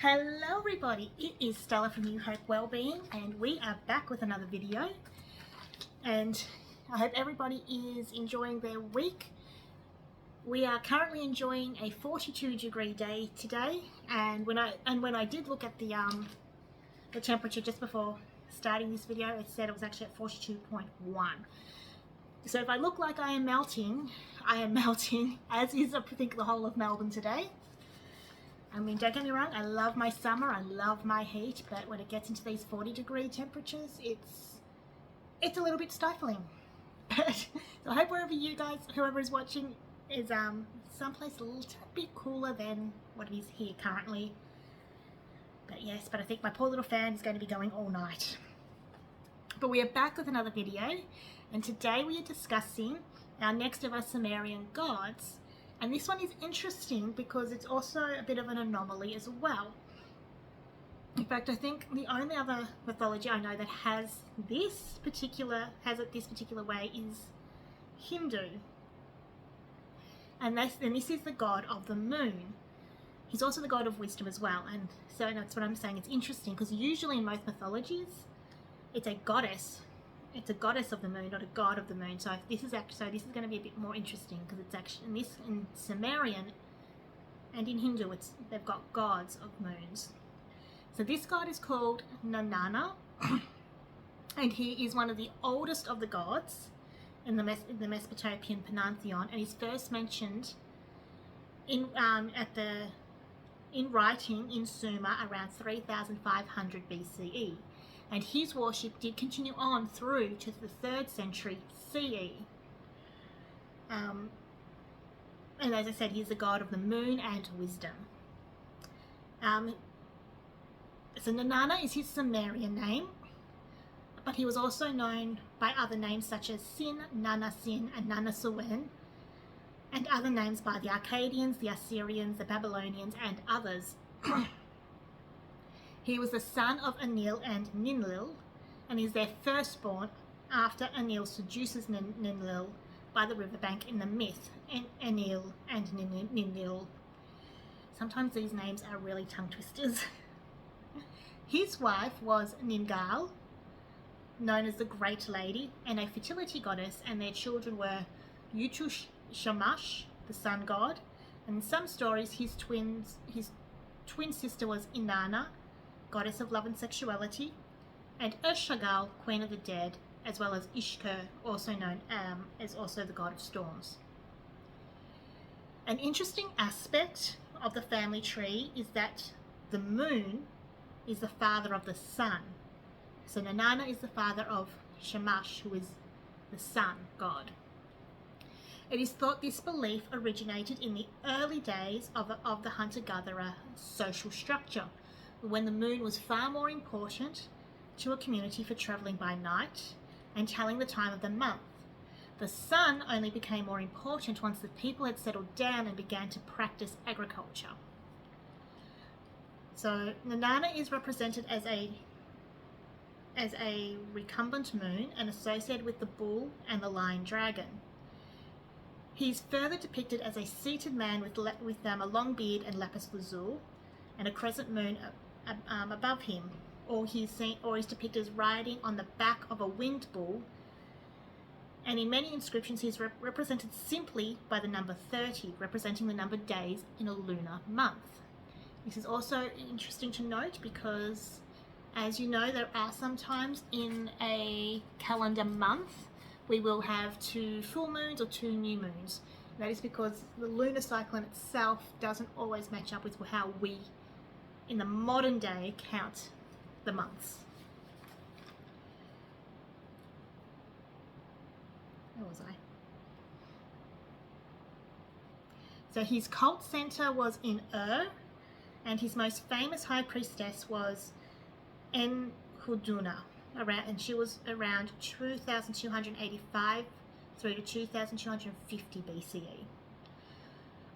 Hello everybody, it is Stella from New Hope Wellbeing and we are back with another video, and I hope everybody is enjoying their week. We are currently enjoying a 42-degree day today, and when I did look at the temperature just before starting this video, it said it was actually at 42.1. So if I look like I am melting, as is I think the whole of Melbourne today. I mean, don't get me wrong, I love my summer, I love my heat, but when it gets into these 40-degree temperatures, it's a little bit stifling. So I hope whoever is watching, is someplace a little bit cooler than what it is here currently. But yes, I think my poor little fan is going to be going all night. But we are back with another video, and today we are discussing our next of our Sumerian gods. And this one is interesting because it's also a bit of an anomaly as well. In fact, I think the only other mythology I know that has it this particular way is Hindu. And this is the god of the moon. He's also the god of wisdom as well. And so that's what I'm saying. It's interesting because usually in most mythologies, it's a goddess. It's a goddess of the moon, not a god of the moon. So this is going to be a bit more interesting because it's actually in Sumerian and in Hindu, they've got gods of moons. So this god is called Nanna, and he is one of the oldest of the gods in the Mesopotamian pantheon, and he's first mentioned in writing in Sumer around 3500 BCE. And his worship did continue on through to the 3rd century CE. And as I said, he's the god of the moon and wisdom. So Nanna is his Sumerian name, but he was also known by other names such as Sin, Nanna Sin, and Nanna Suwen, and other names by the Akkadians, the Assyrians, the Babylonians, and others. He was the son of Enlil and Ninlil, and is their firstborn after Enlil seduces Ninlil by the riverbank in the myth, Enlil and Ninlil. Sometimes these names are really tongue twisters. His wife was Ningal, known as the Great Lady, and a fertility goddess, and their children were Utush Shamash, the sun god, and in some stories his twin sister was Inanna, goddess of love and sexuality, and Urshagal, queen of the dead, as well as Ishkur, also known as also the god of storms. An interesting aspect of the family tree is that the moon is the father of the sun. So Nanna is the father of Shamash, who is the sun god. It is thought this belief originated in the early days of the hunter-gatherer social structure, when the moon was far more important to a community for travelling by night and telling the time of the month. The sun only became more important once the people had settled down and began to practice agriculture. So Nanna is represented as a recumbent moon and associated with the bull and the lion dragon. He is further depicted as a seated man with a long beard and lapis lazuli, and a crescent moon above him, or is depicted as riding on the back of a winged bull, and in many inscriptions he is represented simply by the number 30, representing the number of days in a lunar month. This is also interesting to note because, as you know, there are sometimes in a calendar month we will have 2 full moons or 2 new moons. That is because the lunar cycle in itself doesn't always match up with how we in the modern day count the months. Where was I? So his cult center was in and his most famous high priestess was Enhuduna, and she was around 2285 through to 2250 BCE.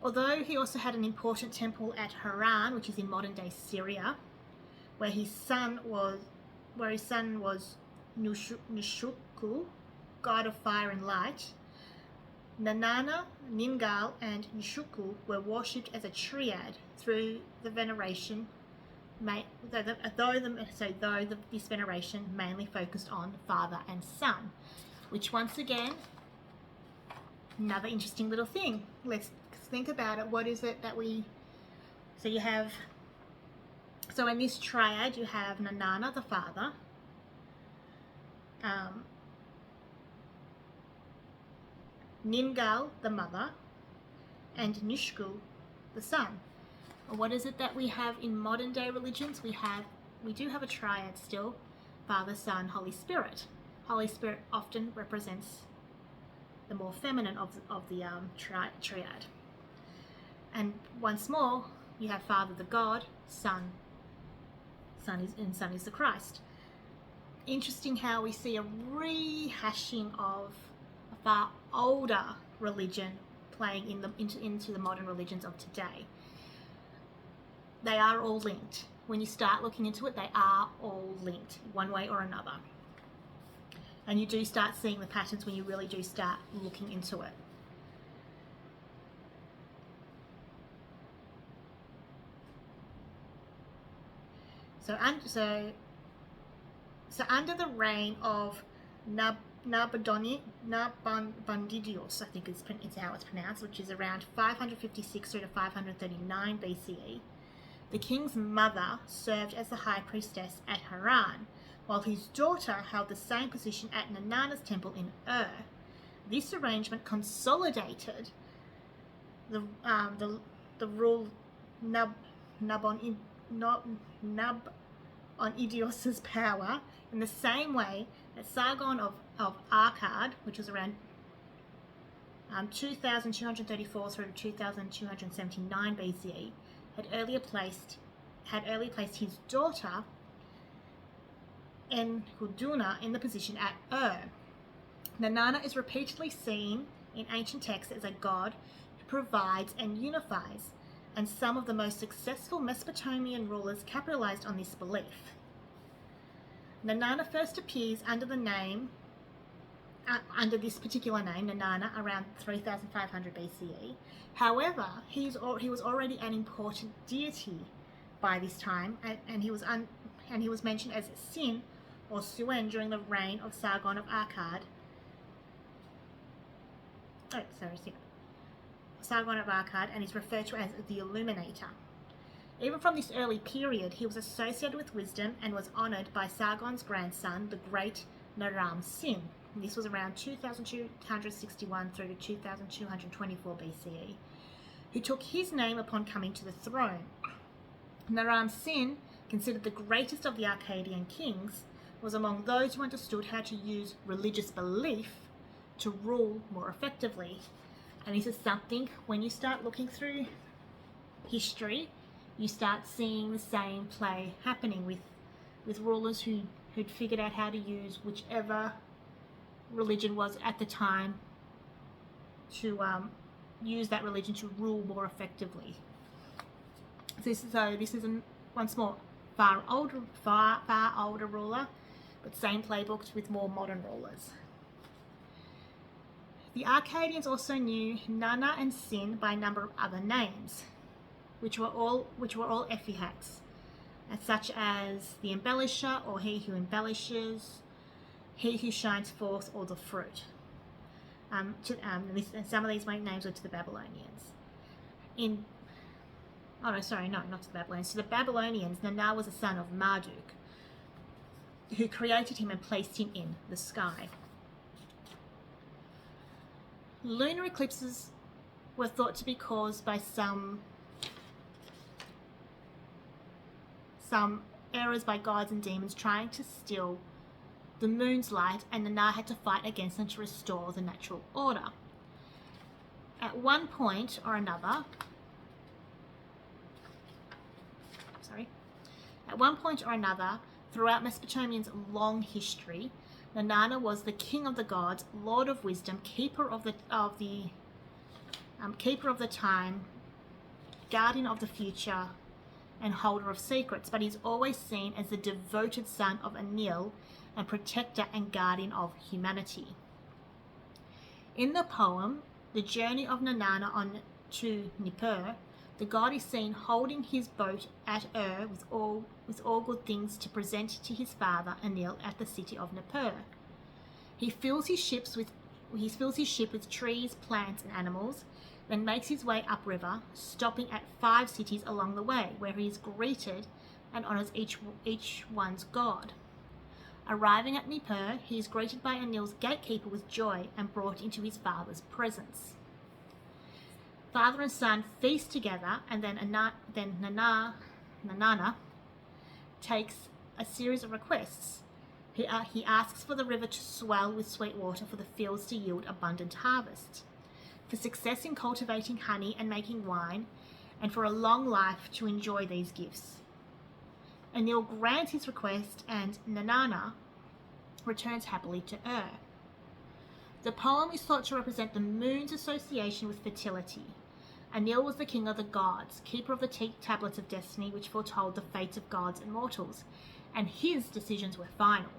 Although he also had an important temple at Haran, which is in modern-day Syria, where his son was Nushuku, god of fire and light, Nanna, Ningal, and Nushuku were worshipped as a triad through the veneration this veneration mainly focused on father and son, which once again, another interesting little thing. Let's think about it. What is it that so in this triad you have Nanna the father, Ningal the mother, and Nishku the son. What is it that we have in modern day religions? We do have a triad still: Father, Son, Holy Spirit. Holy Spirit often represents the more feminine of the triad. And once more, you have Father the God, Son is the Christ. Interesting how we see a rehashing of a far older religion playing into the modern religions of today. They are all linked. When you start looking into it, they are all linked one way or another. And you do start seeing the patterns when you really do start looking into it. So under the reign of Nabonidus, I think it's how it's pronounced, which is around 556 through to 539 BCE, the king's mother served as the high priestess at Haran, while his daughter held the same position at Nanna's temple in Ur. This arrangement consolidated the rule Nabonidus's power in the same way that Sargon of Akkad, which was around 2234 through to 2279 BCE, had earlier placed his daughter Enhuduna in the position at Ur. Nanna is repeatedly seen in ancient texts as a god who provides and unifies, and some of the most successful Mesopotamian rulers capitalized on this belief. Nanna first appears under this particular name, Nanna, around 3500 BCE. However, he was already an important deity by this time, and he was mentioned as Sin or Suen during the reign of Sargon of Akkad. Sargon of Akkad, and is referred to as the Illuminator. Even from this early period, he was associated with wisdom and was honoured by Sargon's grandson, the great Naram Sin. This was around 2261 through to 2224 BCE, who took his name upon coming to the throne. Naram Sin, considered the greatest of the Akkadian kings, was among those who understood how to use religious belief to rule more effectively. And this is something, when you start looking through history, you start seeing the same play happening with rulers who'd figured out how to use whichever religion was at the time to use that religion to rule more effectively. This is once more far older ruler, but same playbooks with more modern rulers. The Akkadians also knew Nanna and Sin by a number of other names, which were all ephihats, such as the embellisher, or he who embellishes, he who shines forth, or the fruit. Some of these names were to the Babylonians. Not to the Babylonians. To the Babylonians, Nanna was a son of Marduk, who created him and placed him in the sky. Lunar eclipses were thought to be caused by some errors by gods and demons trying to steal the moon's light, and Nanna had to fight against them to restore the natural order. At one point or another, throughout Mesopotamia's long history, Nanna was the king of the gods, lord of wisdom, keeper of the time, guardian of the future, and holder of secrets. But he's always seen as the devoted son of Enlil and protector and guardian of humanity. In the poem, The Journey of Nanna to Nippur, The god is seen holding his boat at with all good things to present to his father Enlil at the city of Nippur. He fills his ship with trees, plants, and animals, then makes his way upriver, stopping at 5 cities along the way, where he is greeted and honours each one's god. Arriving at Nippur, he is greeted by Enlil's gatekeeper with joy and brought into his father's presence. Father and son feast together, and then Nanna takes a series of requests. He asks for the river to swell with sweet water, for the fields to yield abundant harvest, for success in cultivating honey and making wine, and for a long life to enjoy these gifts. Enlil grants his request, and Nanna returns happily to Ur. The poem is thought to represent the moon's association with fertility. Enlil was the king of the gods, keeper of the tablets of destiny, which foretold the fates of gods and mortals, and his decisions were final.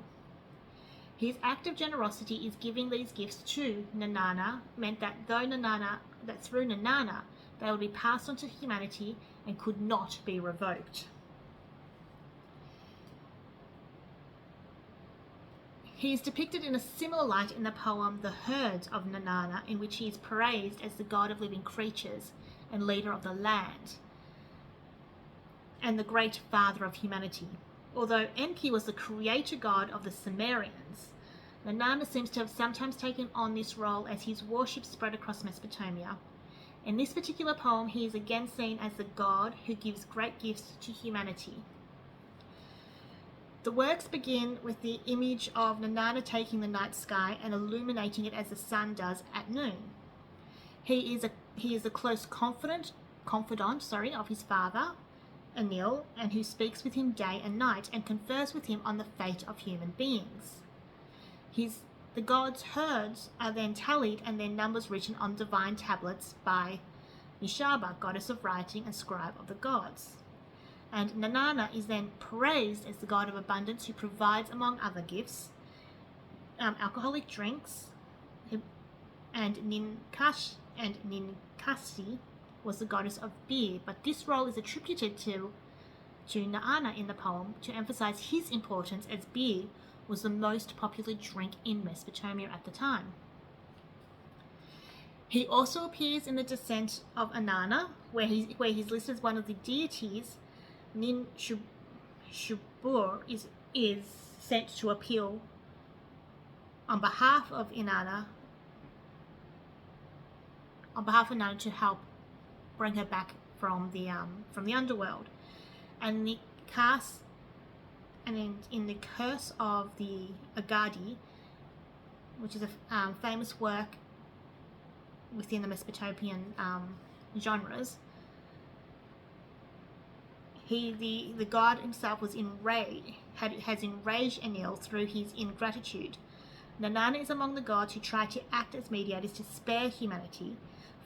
His act of generosity is giving these gifts to Nanna meant that through Nanna they would be passed on to humanity and could not be revoked. He is depicted in a similar light in the poem The Herds of Nanna, in which he is praised as the god of living creatures and leader of the land, and the great father of humanity. Although Enki was the creator god of the Sumerians, Nanna seems to have sometimes taken on this role as his worship spread across Mesopotamia. In this particular poem, he is again seen as the god who gives great gifts to humanity. The works begin with the image of Nanna taking the night sky and illuminating it as the sun does at noon. He is a close confidant of his father, Enlil, and who speaks with him day and night and confers with him on the fate of human beings. The gods' herds are then tallied and their numbers written on divine tablets by Nishaba, goddess of writing and scribe of the gods. And Nanna is then praised as the god of abundance, who provides, among other gifts, alcoholic drinks, and Ninkasi was the goddess of beer, but this role is attributed to Nanna in the poem to emphasize his importance, as beer was the most popular drink in Mesopotamia at the time. He also appears in the Descent of Inanna, where he's listed as one of the deities. Nin Shubur is sent to appeal on behalf of Inanna to help bring her back from the underworld. And in the Curse of the Agadi, which is a famous work within the Mesopotamian genres, the god himself has enraged Enlil through his ingratitude. Nanna is among the gods who try to act as mediators to spare humanity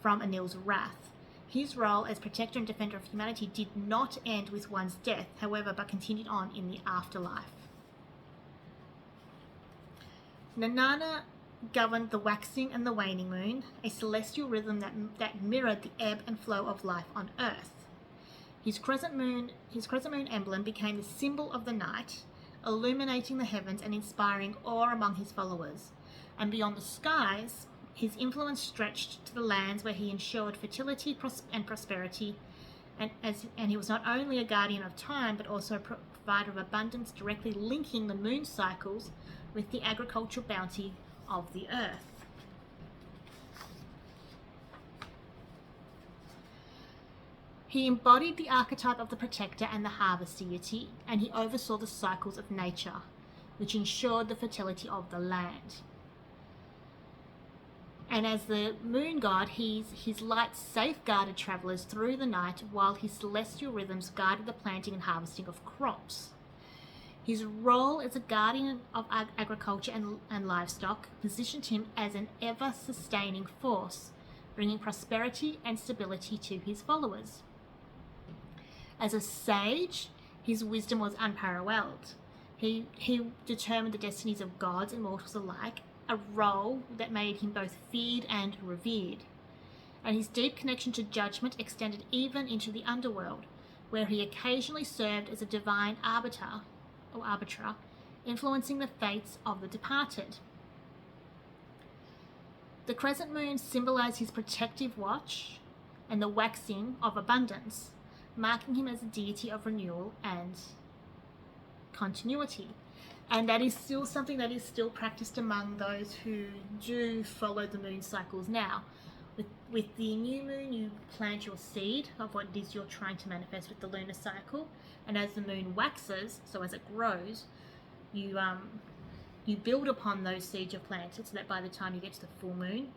from Enlil's wrath. His role as protector and defender of humanity did not end with one's death, however, but continued on in the afterlife. Nanna governed the waxing and the waning moon, a celestial rhythm that mirrored the ebb and flow of life on Earth. His crescent moon emblem became the symbol of the night, illuminating the heavens and inspiring awe among his followers. And beyond the skies, his influence stretched to the lands where he ensured fertility and prosperity, and he was not only a guardian of time, but also a provider of abundance, directly linking the moon cycles with the agricultural bounty of the earth. He embodied the archetype of the protector and the harvest deity, and he oversaw the cycles of nature, which ensured the fertility of the land. And as the moon god, his light safeguarded travellers through the night, while his celestial rhythms guided the planting and harvesting of crops. His role as a guardian of agriculture and livestock positioned him as an ever-sustaining force, bringing prosperity and stability to his followers. As a sage, his wisdom was unparalleled. He determined the destinies of gods and mortals alike, a role that made him both feared and revered. and his deep connection to judgment extended even into the underworld, where he occasionally served as a divine arbiter, influencing the fates of the departed. The crescent moon symbolized his protective watch and the waxing of abundance, marking him as a deity of renewal and continuity. And that is still something that is still practiced among those who do follow the moon cycles now. With the new moon, you plant your seed of what it is you're trying to manifest with the lunar cycle, and as the moon waxes, so as it grows, you build upon those seeds you've planted, so that by the time you get to the full moon,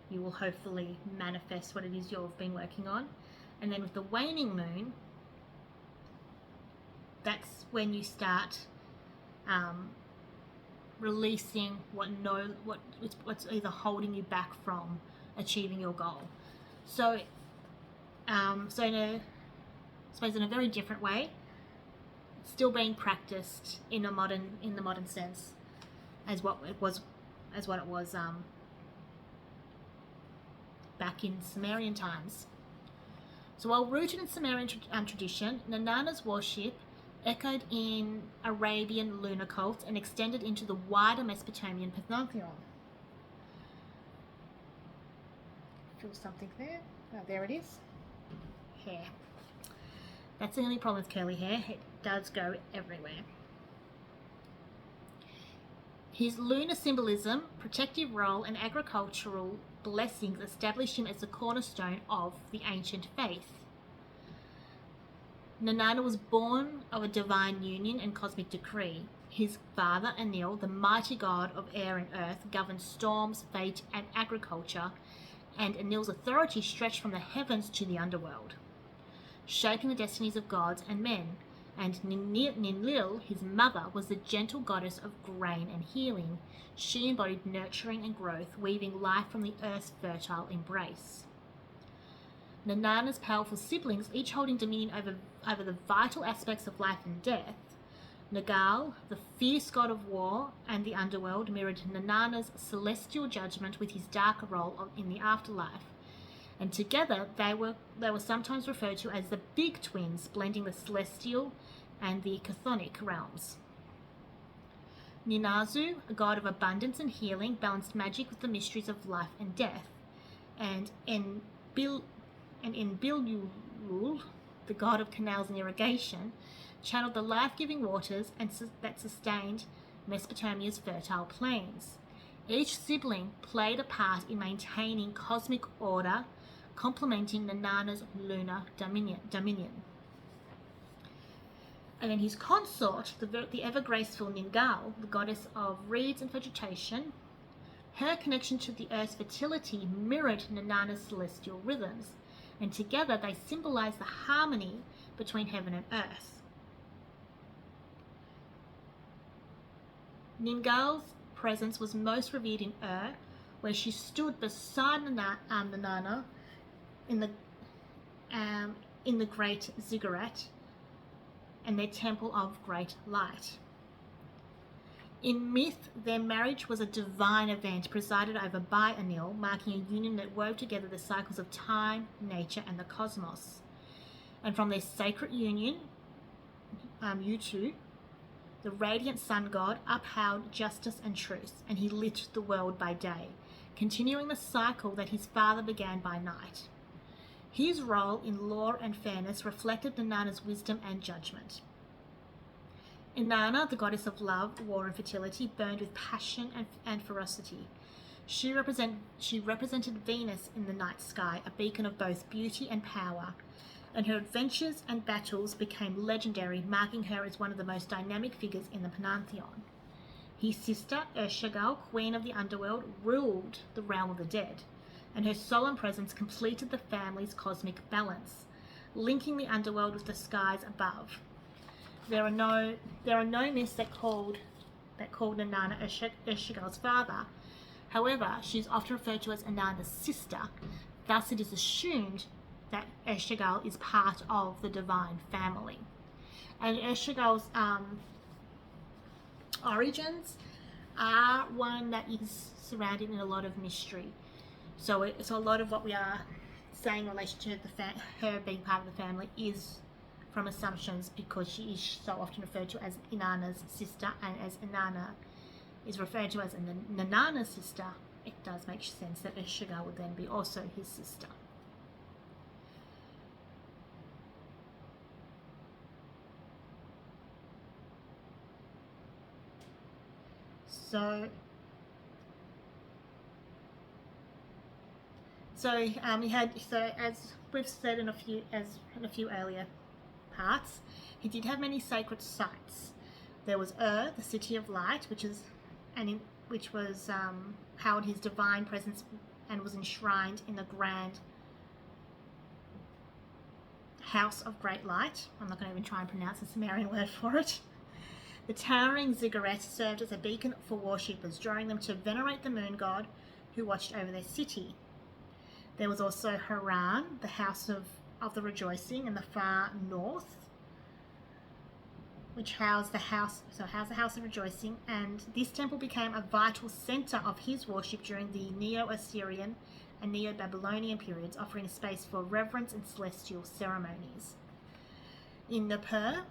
you will hopefully manifest what it is you've been working on. And then with the waning moon, that's when you start releasing what's either holding you back from achieving your goal. So in a very different way, it's still being practiced in the modern sense as what it was back in Sumerian times. So while rooted in Sumerian tradition, Nanna's worship echoed in Arabian lunar cults and extended into the wider Mesopotamian pantheon. Feel something there? Oh, there it is. Hair. That's the only problem with curly hair. It does go everywhere. His lunar symbolism, protective role, and agricultural blessings established him as the cornerstone of the ancient faith. Nanna was born of a divine union and cosmic decree. His father, Enlil, the mighty god of air and earth, governed storms, fate, and agriculture, and Enlil's authority stretched from the heavens to the underworld, shaping the destinies of gods and men. And Ninlil, his mother, was the gentle goddess of grain and healing. She embodied nurturing and growth, weaving life from the earth's fertile embrace. Nanna's powerful siblings, each holding dominion over the vital aspects of life and death. Nagal, the fierce god of war and the underworld, mirrored Nanna's celestial judgment with his darker role in the afterlife. And together they were sometimes referred to as the Big Twins, blending the celestial and the chthonic realms. Ninazu, a god of abundance and healing, balanced magic with the mysteries of life and death. And Enlil, the god of canals and irrigation, channeled the life-giving waters that sustained Mesopotamia's fertile plains. Each sibling played a part in maintaining cosmic order, complementing Nanna's lunar dominion. And then his consort, the ever-graceful Ningal, the goddess of reeds and vegetation, her connection to the earth's fertility mirrored Nanna's celestial rhythms, and together they symbolized the harmony between heaven and earth. Ningal's presence was most revered in where she stood beside Nanna in the great ziggurat and their temple of great light. In myth, their marriage was a divine event presided over by Enlil, marking a union that wove together the cycles of time, nature, and the cosmos. And from their sacred union, Utu, the radiant sun god, upheld justice and truth, and he lit the world by day, continuing the cycle that his father began by night. His role in law and fairness reflected Nanna's wisdom and judgment. Inanna, the goddess of love, war, and fertility, burned with passion and ferocity. She represented Venus in the night sky, a beacon of both beauty and power, and her adventures and battles became legendary, marking her as one of the most dynamic figures in the pantheon. His sister, Urshagal, queen of the underworld, ruled the realm of the dead, and her solemn presence completed the family's cosmic balance, linking the underworld with the skies above. There are no myths that called Nanna Urshagal's father. However, she is often referred to as Inanna's sister. Thus, it is assumed that Urshagal is part of the divine family. And Urshagal's origins are one that is surrounded in a lot of mystery. So a lot of what we are saying in relation to her being part of the family is from assumptions, because she is so often referred to as Inanna's sister, and as Inanna is referred to as Nanna's sister, it does make sense that Eshuga would then be also his sister. So he had, so as we've said in a few earlier parts, he did have many sacred sites. There was the city of light, which held his divine presence and was enshrined in the grand house of great light. I'm not going to even try and pronounce the Sumerian word for it. The towering ziggurat served as a beacon for worshippers, drawing them to venerate the moon god who watched over their city. There was also Haran, the house of the rejoicing in the far north, which housed the house of rejoicing, and this temple became a vital center of his worship during the Neo-Assyrian and Neo-Babylonian periods, offering space for reverence and celestial ceremonies. In Nippur,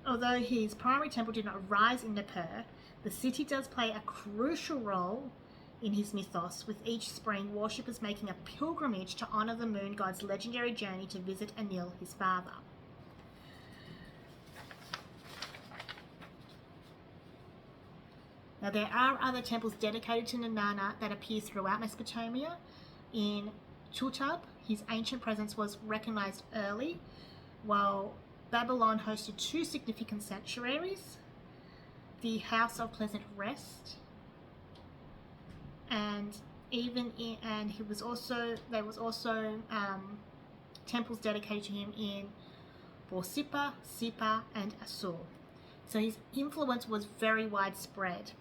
although his primary temple did not rise in Nippur, the city does play a crucial role in his mythos, with each spring worshippers making a pilgrimage to honor the moon god's legendary journey to visit Enlil, his father. Now, there are other temples dedicated to Nanna that appear throughout Mesopotamia. In Tutub, his ancient presence was recognized early, while Babylon hosted two significant sanctuaries, the House of Pleasant Rest, and there was also temples dedicated to him in Borsippa, Sippar, and Assur. So his influence was very widespread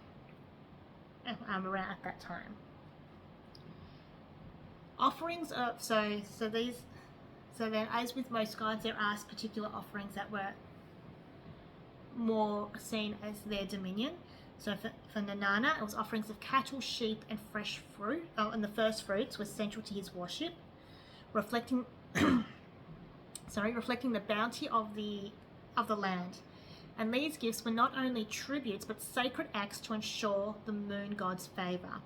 around at that time. Offerings of so then, as with most gods, there are particular offerings that were more seen as their dominion. So for Nanna, it was offerings of cattle, sheep, and fresh fruit. And the first fruits were central to his worship, reflecting the bounty of the land. And these gifts were not only tributes but sacred acts to ensure the moon god's favor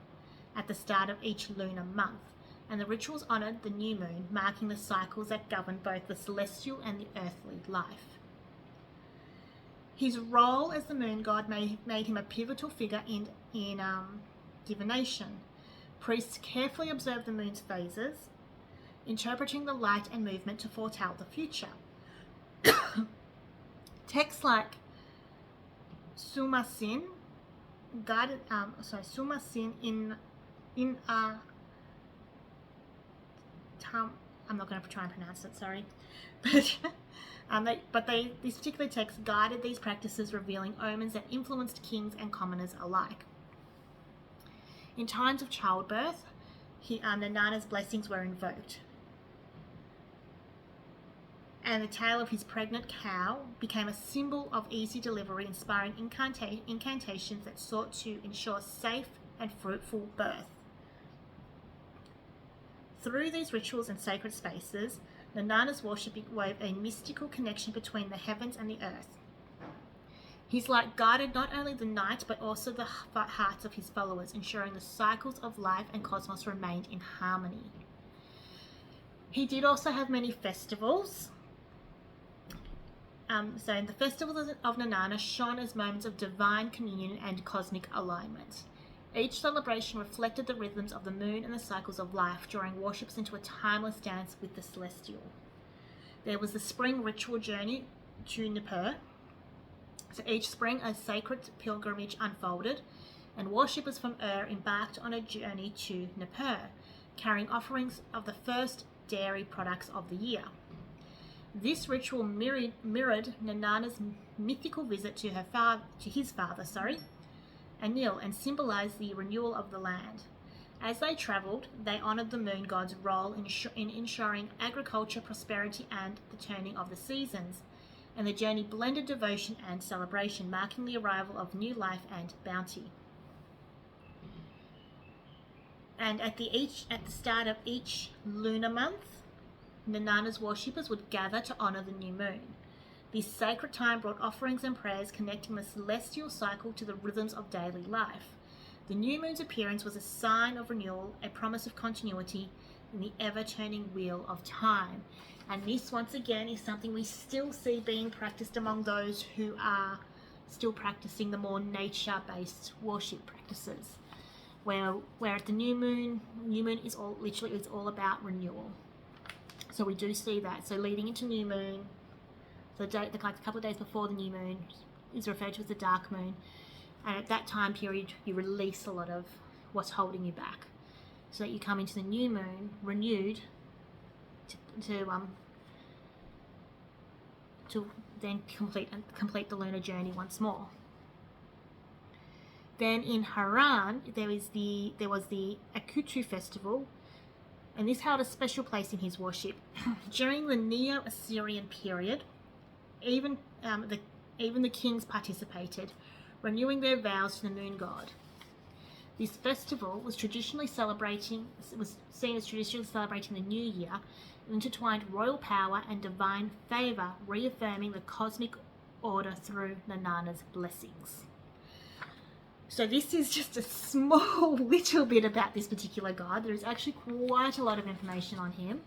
at the start of each lunar month. And the rituals honored the new moon, marking the cycles that govern both the celestial and the earthly life. His role as the moon god made him a pivotal figure in divination. Priests carefully observed the moon's phases, interpreting the light and movement to foretell the future. Texts like Sumasin I'm not going to try and pronounce it, sorry. But these particular texts guided these practices, revealing omens that influenced kings and commoners alike. In times of childbirth, Nanna's blessings were invoked. And the tale of his pregnant cow became a symbol of easy delivery, inspiring incantations that sought to ensure safe and fruitful birth. Through these rituals and sacred spaces, Nanna's worship wove a mystical connection between the heavens and the earth. His light guided not only the night but also the hearts of his followers, ensuring the cycles of life and cosmos remained in harmony. He did also have many festivals. So the festivals of Nanna shone as moments of divine communion and cosmic alignment. Each celebration reflected the rhythms of the moon and the cycles of life, drawing worshippers into a timeless dance with the celestial. There was the spring ritual journey to Nippur. So each spring a sacred pilgrimage unfolded, and worshippers from embarked on a journey to Nippur, carrying offerings of the first dairy products of the year. This ritual mirrored Nanna's mythical visit to his father, Enlil, and symbolized the renewal of the land. As they travelled, they honoured the moon god's role in ensuring agriculture, prosperity, and the turning of the seasons. And the journey blended devotion and celebration, marking the arrival of new life and bounty. And at the start of each lunar month, Nanana's worshippers would gather to honour the new moon. This sacred time brought offerings and prayers connecting the celestial cycle to the rhythms of daily life. The new moon's appearance was a sign of renewal, a promise of continuity in the ever-turning wheel of time. And this, once again, is something we still see being practiced among those who are still practicing the more nature-based worship practices. Where at the new moon is all about renewal. So we do see that. So leading into new moon, so like a couple of days before the new moon is referred to as the dark moon, and at that time period you release a lot of what's holding you back, so that you come into the new moon renewed to then complete the lunar journey once more. Then in Haran there was the Akutu festival, and this held a special place in his worship. During the Neo-Assyrian period, even the kings participated, renewing their vows to the moon god. This festival was seen as traditionally celebrating the new year, intertwined royal power and divine favour, reaffirming the cosmic order through Nanana's blessings. So this is just a small little bit about this particular god. There is actually quite a lot of information on him.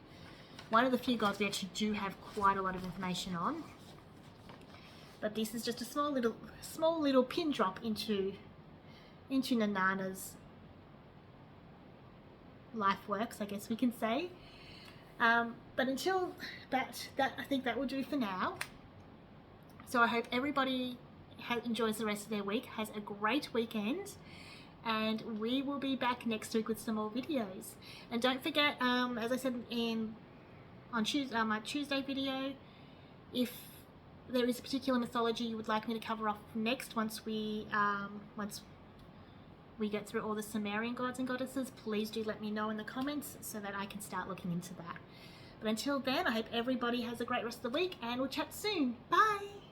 One of the few gods we actually do have quite a lot of information on. But this is just a small little pin drop into Nanana's life works, I guess we can say. But until that I think that will do for now. So I hope everybody enjoys the rest of their week, has a great weekend, and we will be back next week with some more videos. And don't forget, as I said on my Tuesday video, if there is a particular mythology you would like me to cover off next, once we get through all the Sumerian gods and goddesses, please do let me know in the comments so that I can start looking into that. But until then, I hope everybody has a great rest of the week, and we'll chat soon. Bye!